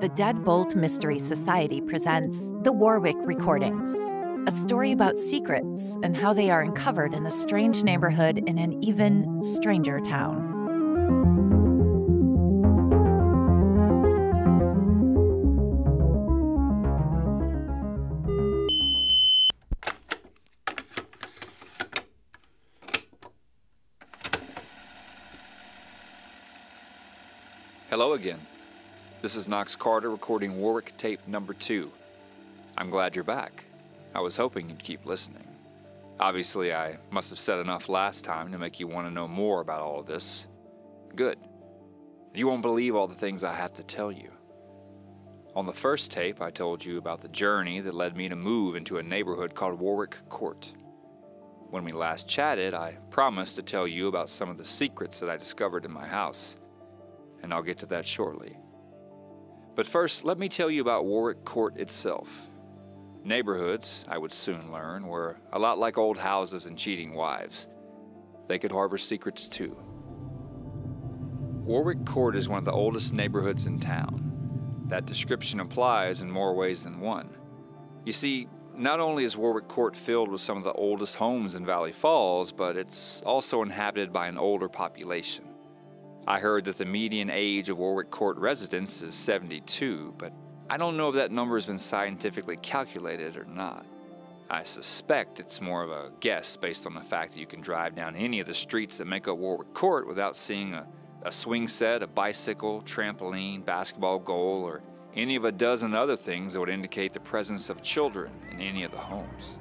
the Deadbolt Mystery Society presents the Warwick Recordings, a story about secrets and how they are uncovered in a strange neighborhood in an even stranger town. Hello again. This is Knox Carter recording Warwick tape number 2. I'm glad you're back. I was hoping you'd keep listening. Obviously, I must have said enough last time to make you want to know more about all of this. Good. You won't believe all the things I have to tell you. On the first tape, I told you about the journey that led me to move into a neighborhood called Warwick Court. When we last chatted, I promised to tell you about some of the secrets that I discovered in my house. And I'll get to that shortly. But first, let me tell you about Warwick Court itself. Neighborhoods, I would soon learn, were a lot like old houses and cheating wives. They could harbor secrets too. Warwick Court is one of the oldest neighborhoods in town. That description applies in more ways than one. You see, not only is Warwick Court filled with some of the oldest homes in Valley Falls, but it's also inhabited by an older population. I heard that the median age of Warwick Court residents is 72, but I don't know if that number has been scientifically calculated or not. I suspect it's more of a guess based on the fact that you can drive down any of the streets that make up Warwick Court without seeing a swing set, a bicycle, trampoline, basketball goal, or any of a dozen other things that would indicate the presence of children in any of the homes.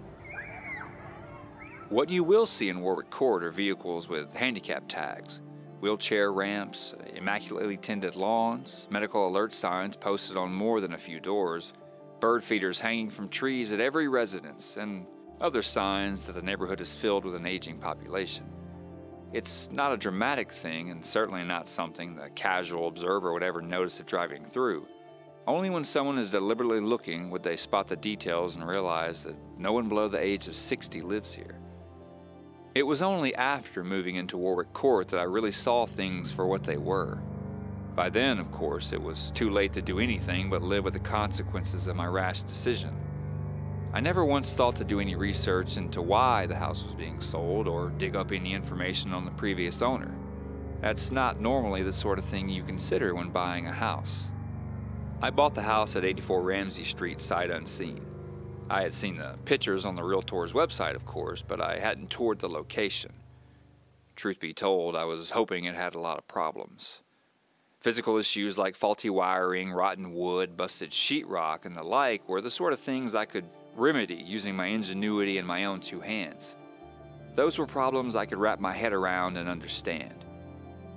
What you will see in Warwick Court are vehicles with handicap tags, wheelchair ramps, immaculately tended lawns, medical alert signs posted on more than a few doors, bird feeders hanging from trees at every residence, and other signs that the neighborhood is filled with an aging population. It's not a dramatic thing, and certainly not something the casual observer would ever notice if driving through. Only when someone is deliberately looking would they spot the details and realize that no one below the age of 60 lives here. It was only after moving into Warwick Court that I really saw things for what they were. By then, of course, it was too late to do anything but live with the consequences of my rash decision. I never once thought to do any research into why the house was being sold or dig up any information on the previous owner. That's not normally the sort of thing you consider when buying a house. I bought the house at 84 Ramsey Street sight unseen. I had seen the pictures on the Realtor's website, of course, but I hadn't toured the location. Truth be told, I was hoping it had a lot of problems. Physical issues like faulty wiring, rotten wood, busted sheetrock, and the like were the sort of things I could remedy using my ingenuity and my own two hands. Those were problems I could wrap my head around and understand.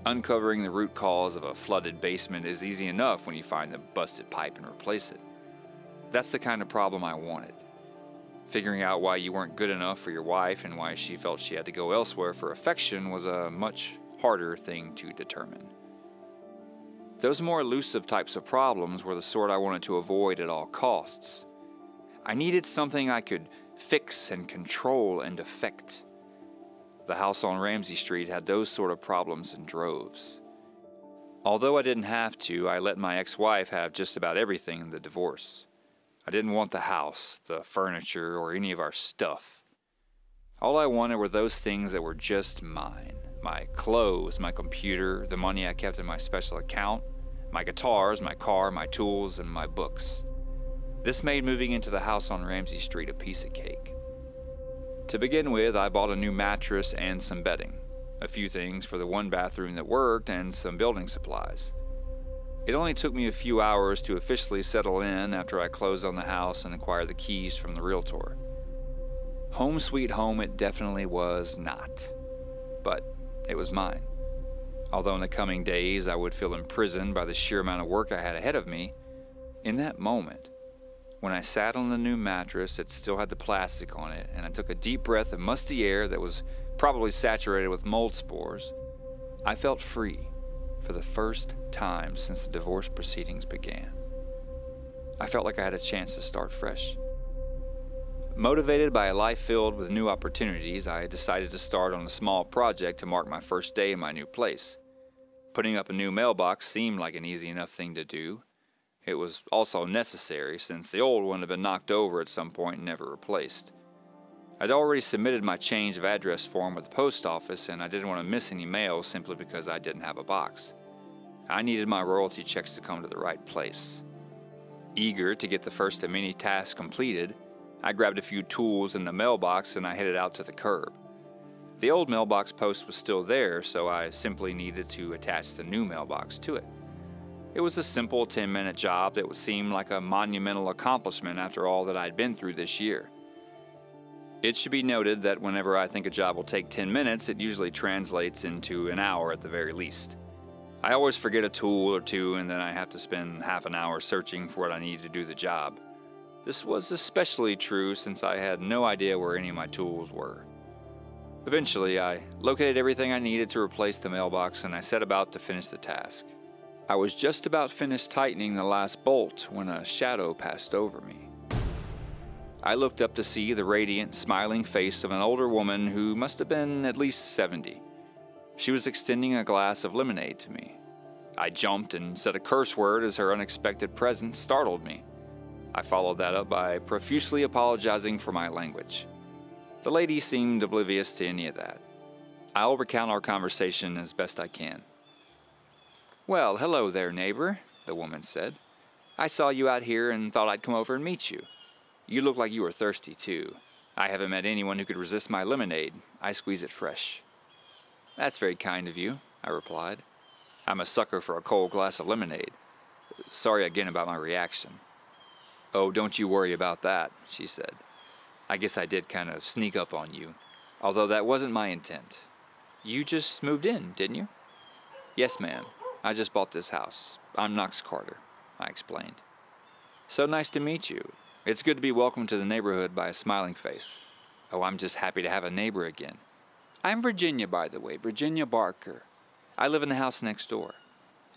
Uncovering the root cause of a flooded basement is easy enough when you find the busted pipe and replace it. That's the kind of problem I wanted. Figuring out why you weren't good enough for your wife and why she felt she had to go elsewhere for affection was a much harder thing to determine. Those more elusive types of problems were the sort I wanted to avoid at all costs. I needed something I could fix and control and affect. The house on Ramsey Street had those sort of problems in droves. Although I didn't have to, I let my ex-wife have just about everything in the divorce. I didn't want the house, the furniture, or any of our stuff. All I wanted were those things that were just mine. My clothes, my computer, the money I kept in my special account, my guitars, my car, my tools, and my books. This made moving into the house on Ramsey Street a piece of cake. To begin with, I bought a new mattress and some bedding, a few things for the one bathroom that worked, and some building supplies. It only took me a few hours to officially settle in after I closed on the house and acquired the keys from the Realtor. Home sweet home it definitely was not, but it was mine. Although in the coming days I would feel imprisoned by the sheer amount of work I had ahead of me, in that moment, when I sat on the new mattress, it still had the plastic on it, and I took a deep breath of musty air that was probably saturated with mold spores, I felt free. For the first time since the divorce proceedings began. I felt like I had a chance to start fresh. Motivated by a life filled with new opportunities, I decided to start on a small project to mark my first day in my new place. Putting up a new mailbox seemed like an easy enough thing to do. It was also necessary, since the old one had been knocked over at some point and never replaced. I'd already submitted my change of address form with the post office, and I didn't want to miss any mail simply because I didn't have a box. I needed my royalty checks to come to the right place. Eager to get the first of many tasks completed, I grabbed a few tools in the mailbox and I headed out to the curb. The old mailbox post was still there, so I simply needed to attach the new mailbox to it. It was a simple 10-minute job that would seem like a monumental accomplishment after all that I'd been through this year. It should be noted that whenever I think a job will take 10 minutes, it usually translates into an hour at the very least. I always forget a tool or two, and then I have to spend half an hour searching for what I need to do the job. This was especially true since I had no idea where any of my tools were. Eventually, I located everything I needed to replace the mailbox, and I set about to finish the task. I was just about finished tightening the last bolt when a shadow passed over me. I looked up to see the radiant, smiling face of an older woman who must have been at least 70. She was extending a glass of lemonade to me. I jumped and said a curse word as her unexpected presence startled me. I followed that up by profusely apologizing for my language. The lady seemed oblivious to any of that. I'll recount our conversation as best I can. "Well, hello there, neighbor," the woman said. "I saw you out here and thought I'd come over and meet you. You look like you were thirsty, too. I haven't met anyone who could resist my lemonade. I squeeze it fresh." "That's very kind of you," I replied. "I'm a sucker for a cold glass of lemonade. Sorry again about my reaction." "Oh, don't you worry about that," she said. "I guess I did kind of sneak up on you, although that wasn't my intent. You just moved in, didn't you?" "Yes, ma'am. I just bought this house. I'm Knox Carter," I explained. "So nice to meet you. It's good to be welcomed to the neighborhood by a smiling face." "Oh, I'm just happy to have a neighbor again. I'm Virginia, by the way, Virginia Barker. I live in the house next door.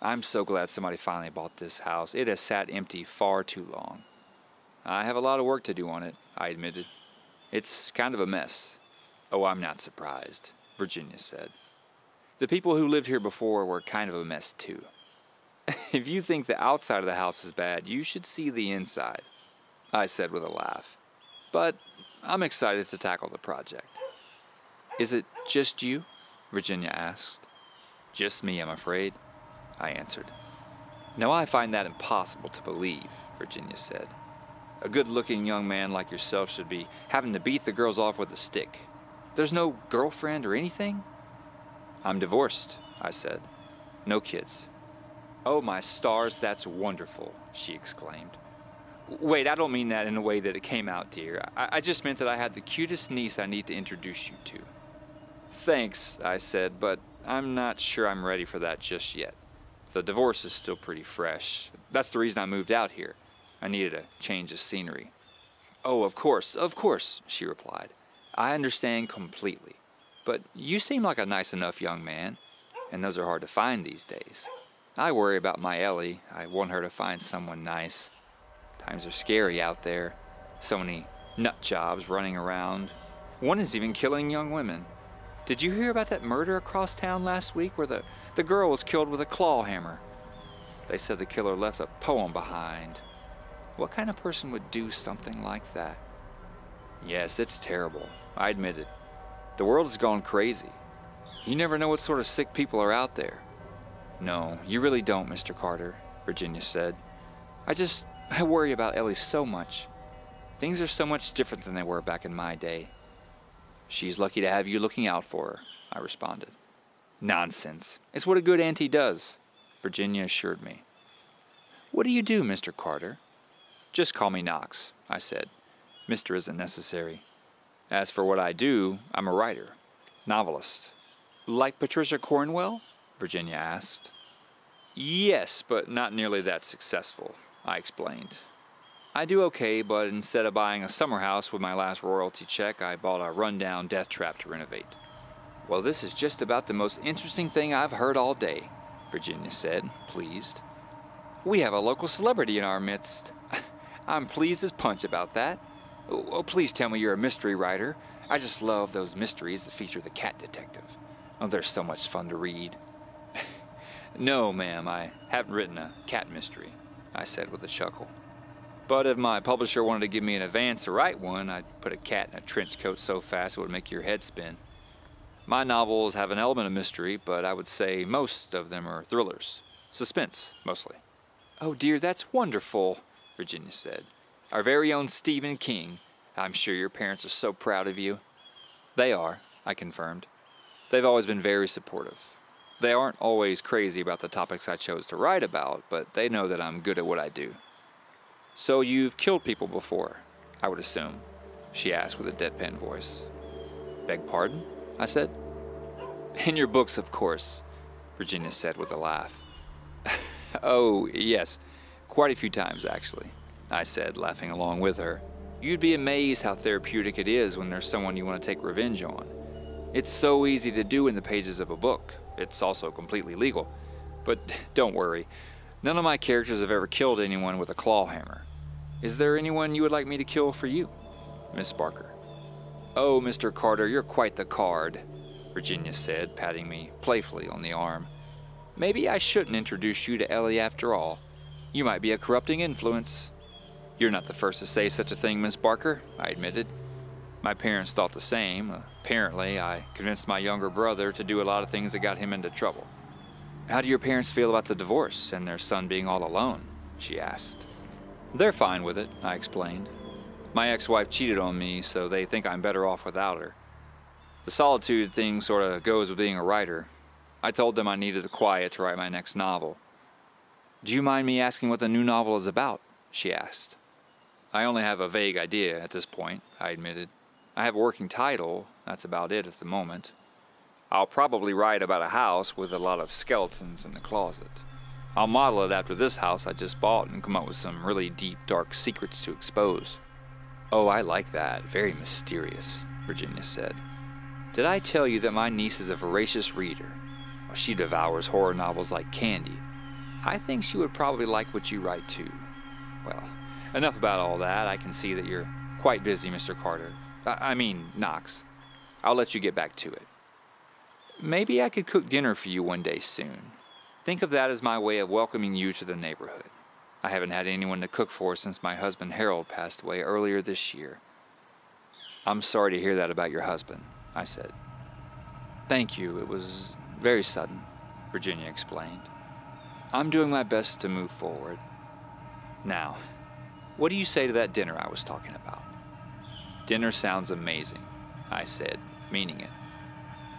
I'm so glad somebody finally bought this house. It has sat empty far too long." "I have a lot of work to do on it," I admitted. "It's kind of a mess." "Oh, I'm not surprised," Virginia said. "The people who lived here before were kind of a mess too. If you think the outside of the house is bad, you should see the inside," I said with a laugh. "But I'm excited to tackle the project." "Is it just you?" Virginia asked. "Just me, I'm afraid," I answered. "Now I find that impossible to believe," Virginia said. "A good-looking young man like yourself should be having to beat the girls off with a stick. There's no girlfriend or anything?" "I'm divorced," I said. "No kids." "Oh, my stars, that's wonderful," she exclaimed. "Wait, I don't mean that in the way that it came out, dear. I just meant that I had the cutest niece I need to introduce you to." "Thanks," I said, "but I'm not sure I'm ready for that just yet. The divorce is still pretty fresh. That's the reason I moved out here. I needed a change of scenery." "Oh, of course," she replied. "I understand completely. But you seem like a nice enough young man, and those are hard to find these days. I worry about my Ellie. I want her to find someone nice. Times are scary out there. So many nut jobs running around. One is even killing young women. Did you hear about that murder across town last week where the girl was killed with a claw hammer? They said the killer left a poem behind. What kind of person would do something like that?" "Yes, it's terrible," I admitted. "The world has gone crazy. You never know what sort of sick people are out there." "No, you really don't, Mr. Carter," Virginia said. I worry about Ellie so much. Things are so much different than they were back in my day." "She's lucky to have you looking out for her," I responded. "Nonsense. It's what a good auntie does," Virginia assured me. "What do you do, Mr. Carter?" "Just call me Knox," I said. "Mr. isn't necessary. As for what I do, I'm a writer, novelist." "Like Patricia Cornwell?" Virginia asked. "Yes, but not nearly that successful," I explained. "I do okay, but instead of buying a summer house with my last royalty check, I bought a rundown death trap to renovate." "Well, this is just about the most interesting thing I've heard all day," Virginia said, pleased. "We have a local celebrity in our midst. I'm pleased as punch about that. Oh, please tell me you're a mystery writer. I just love those mysteries that feature the cat detective. Oh, they're so much fun to read." "No, ma'am, I haven't written a cat mystery. I said with a chuckle. But if my publisher wanted to give me an advance to write one, I'd put a cat in a trench coat so fast it would make your head spin. My novels have an element of mystery, but I would say most of them are thrillers. Suspense, mostly. Oh dear, that's wonderful, Virginia said. Our very own Stephen King. I'm sure your parents are so proud of you. They are, I confirmed. They've always been very supportive. They aren't always crazy about the topics I chose to write about, but they know that I'm good at what I do. So you've killed people before, I would assume, she asked with a deadpan voice. Beg pardon? I said. In your books, of course, Virginia said with a laugh. Oh, yes, quite a few times, actually, I said, laughing along with her. You'd be amazed how therapeutic it is when there's someone you want to take revenge on. It's so easy to do in the pages of a book. It's also completely legal. But don't worry, none of my characters have ever killed anyone with a claw hammer. Is there anyone you would like me to kill for you, Miss Barker? Oh, Mr. Carter, you're quite the card, Virginia said, patting me playfully on the arm. Maybe I shouldn't introduce you to Ellie after all. You might be a corrupting influence. You're not the first to say such a thing, Miss Barker, I admitted. My parents thought the same. Apparently, I convinced my younger brother to do a lot of things that got him into trouble. How do your parents feel about the divorce and their son being all alone? She asked. They're fine with it, I explained. My ex-wife cheated on me, so they think I'm better off without her. The solitude thing sort of goes with being a writer. I told them I needed the quiet to write my next novel. Do you mind me asking what the new novel is about? She asked. I only have a vague idea at this point, I admitted. I have a working title, that's about it at the moment. I'll probably write about a house with a lot of skeletons in the closet. I'll model it after this house I just bought and come up with some really deep, dark secrets to expose. Oh, I like that. Very mysterious, Virginia said. Did I tell you that my niece is a voracious reader? Well, she devours horror novels like candy. I think she would probably like what you write too. Well, enough about all that. I can see that you're quite busy, Mr. Carter. I mean, Knox. I'll let you get back to it. Maybe I could cook dinner for you one day soon. Think of that as my way of welcoming you to the neighborhood. I haven't had anyone to cook for since my husband Harold passed away earlier this year. I'm sorry to hear that about your husband, I said. Thank you. It was very sudden, Virginia explained. I'm doing my best to move forward. Now, what do you say to that dinner I was talking about? Dinner sounds amazing, I said, meaning it.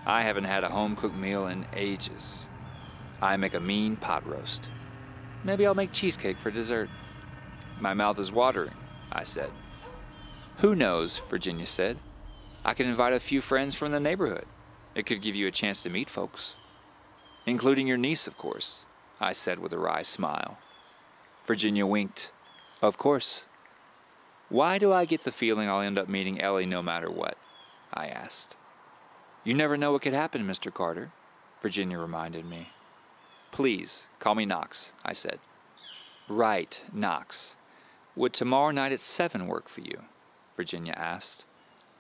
I haven't had a home-cooked meal in ages. I make a mean pot roast. Maybe I'll make cheesecake for dessert. My mouth is watering, I said. Who knows, Virginia said. I can invite a few friends from the neighborhood. It could give you a chance to meet folks. Including your niece, of course, I said with a wry smile. Virginia winked. Of course. Why do I get the feeling I'll end up meeting Ellie no matter what? I asked. You never know what could happen, Mr. Carter, Virginia reminded me. Please, call me Knox, I said. Right, Knox. Would tomorrow night at 7 work for you? Virginia asked.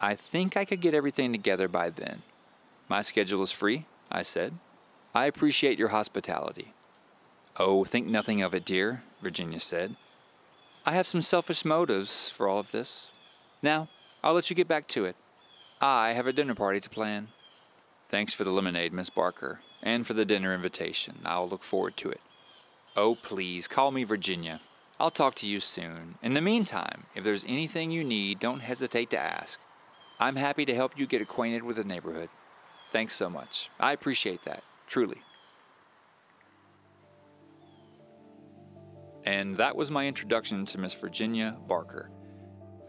I think I could get everything together by then. My schedule is free, I said. I appreciate your hospitality. Oh, think nothing of it, dear, Virginia said. I have some selfish motives for all of this. Now, I'll let you get back to it. I have a dinner party to plan. Thanks for the lemonade, Miss Barker, and for the dinner invitation. I'll look forward to it. Oh, please, call me Virginia. I'll talk to you soon. In the meantime, if there's anything you need, don't hesitate to ask. I'm happy to help you get acquainted with the neighborhood. Thanks so much. I appreciate that, truly. And that was my introduction to Miss Virginia Barker.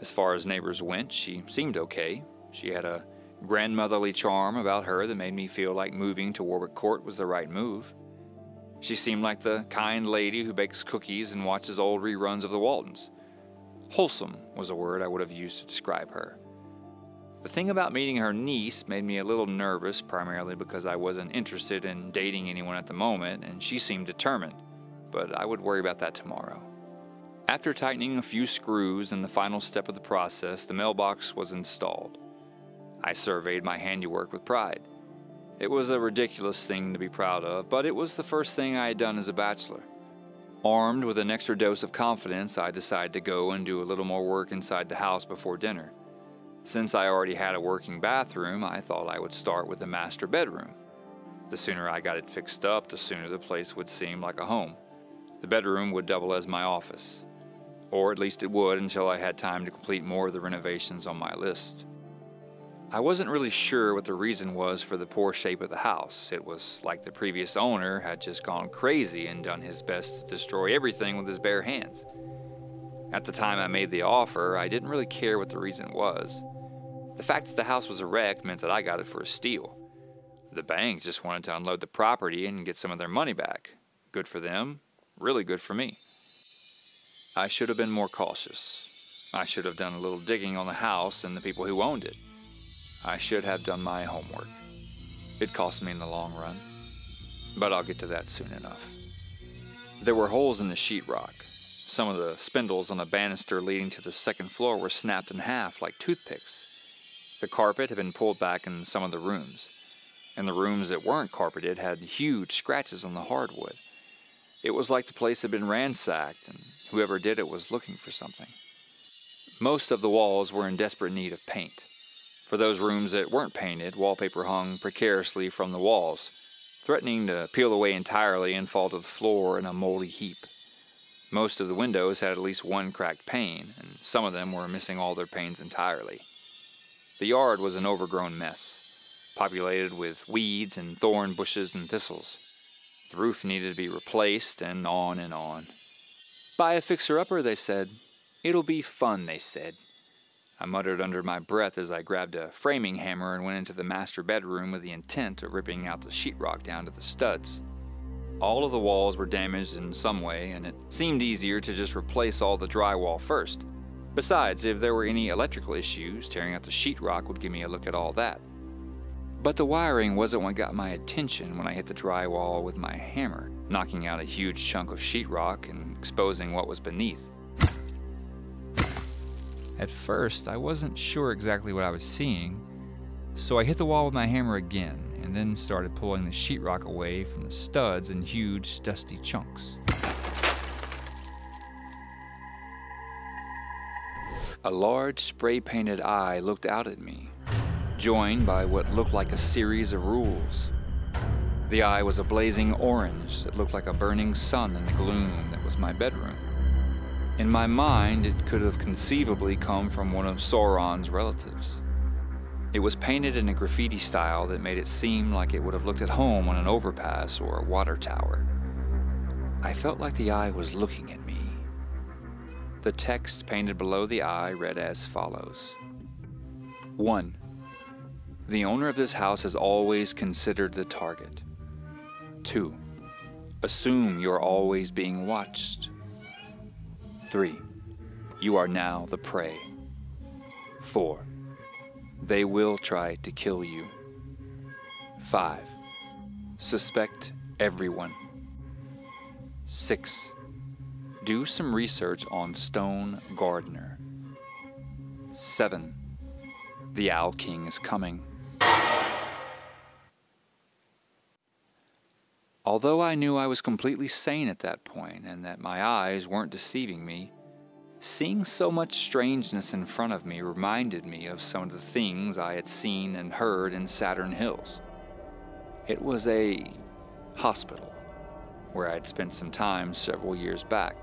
As far as neighbors went, she seemed okay. She had a grandmotherly charm about her that made me feel like moving to Warwick Court was the right move. She seemed like the kind lady who bakes cookies and watches old reruns of the Waltons. Wholesome was a word I would have used to describe her. The thing about meeting her niece made me a little nervous, primarily because I wasn't interested in dating anyone at the moment, and she seemed determined, but I would worry about that tomorrow. After tightening a few screws in the final step of the process, the mailbox was installed. I surveyed my handiwork with pride. It was a ridiculous thing to be proud of, but it was the first thing I had done as a bachelor. Armed with an extra dose of confidence, I decided to go and do a little more work inside the house before dinner. Since I already had a working bathroom, I thought I would start with the master bedroom. The sooner I got it fixed up, the sooner the place would seem like a home. The bedroom would double as my office. Or at least it would until I had time to complete more of the renovations on my list. I wasn't really sure what the reason was for the poor shape of the house. It was like the previous owner had just gone crazy and done his best to destroy everything with his bare hands. At the time I made the offer, I didn't really care what the reason was. The fact that the house was a wreck meant that I got it for a steal. The bank just wanted to unload the property and get some of their money back. Good for them, really good for me. I should have been more cautious. I should have done a little digging on the house and the people who owned it. I should have done my homework. It cost me in the long run, but I'll get to that soon enough. There were holes in the sheetrock. Some of the spindles on the banister leading to the second floor were snapped in half like toothpicks. The carpet had been pulled back in some of the rooms, and the rooms that weren't carpeted had huge scratches on the hardwood. It was like the place had been ransacked, and whoever did it was looking for something. Most of the walls were in desperate need of paint. For those rooms that weren't painted, wallpaper hung precariously from the walls, threatening to peel away entirely and fall to the floor in a moldy heap. Most of the windows had at least one cracked pane, and some of them were missing all their panes entirely. The yard was an overgrown mess, populated with weeds and thorn bushes and thistles. The roof needed to be replaced, and on and on. Buy a fixer-upper, they said. It'll be fun, they said. I muttered under my breath as I grabbed a framing hammer and went into the master bedroom with the intent of ripping out the sheetrock down to the studs. All of the walls were damaged in some way, and it seemed easier to just replace all the drywall first. Besides, if there were any electrical issues, tearing out the sheetrock would give me a look at all that. But the wiring wasn't what got my attention when I hit the drywall with my hammer, knocking out a huge chunk of sheetrock and exposing what was beneath. At first, I wasn't sure exactly what I was seeing, so I hit the wall with my hammer again, and then started pulling the sheetrock away from the studs in huge, dusty chunks. A large spray-painted eye looked out at me, joined by what looked like a series of rules. The eye was a blazing orange that looked like a burning sun in the gloom that was my bedroom. In my mind, it could have conceivably come from one of Sauron's relatives. It was painted in a graffiti style that made it seem like it would have looked at home on an overpass or a water tower. I felt like the eye was looking at me. The text painted below the eye read as follows. 1. The owner of this house is always considered the target. 2. Assume you're always being watched. 3. You are now the prey. 4. They will try to kill you. 5. Suspect everyone. 6. Do some research on Stone Gardener. 7. The Owl King is coming. Although I knew I was completely sane at that point and that my eyes weren't deceiving me, seeing so much strangeness in front of me reminded me of some of the things I had seen and heard in Saturn Hills. It was a hospital where I'd spent some time several years back,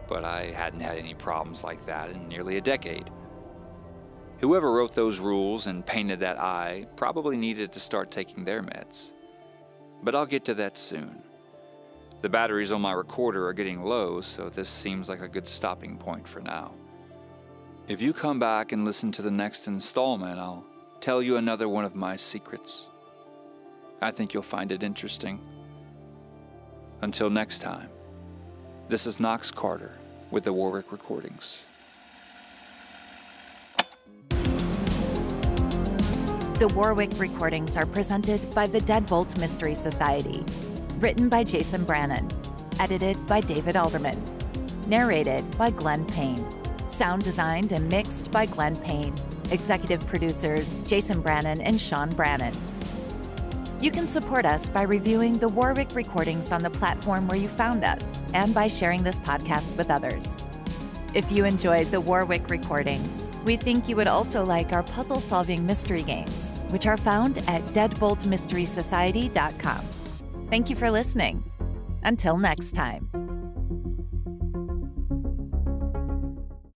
but I hadn't had any problems like that in nearly a decade. Whoever wrote those rules and painted that eye probably needed to start taking their meds. But I'll get to that soon. The batteries on my recorder are getting low, so this seems like a good stopping point for now. If you come back and listen to the next installment, I'll tell you another one of my secrets. I think you'll find it interesting. Until next time, this is Knox Carter with the Warwick Recordings. The Warwick Recordings are presented by the Deadbolt Mystery Society. Written by Jason Brannon. Edited by David Alderman. Narrated by Glenn Payne. Sound designed and mixed by Glenn Payne. Executive producers Jason Brannon and Sean Brannon. You can support us by reviewing the Warwick Recordings on the platform where you found us and by sharing this podcast with others. If you enjoyed the Warwick Recordings, we think you would also like our puzzle-solving mystery games, which are found at deadboltmysterysociety.com. Thank you for listening. Until next time.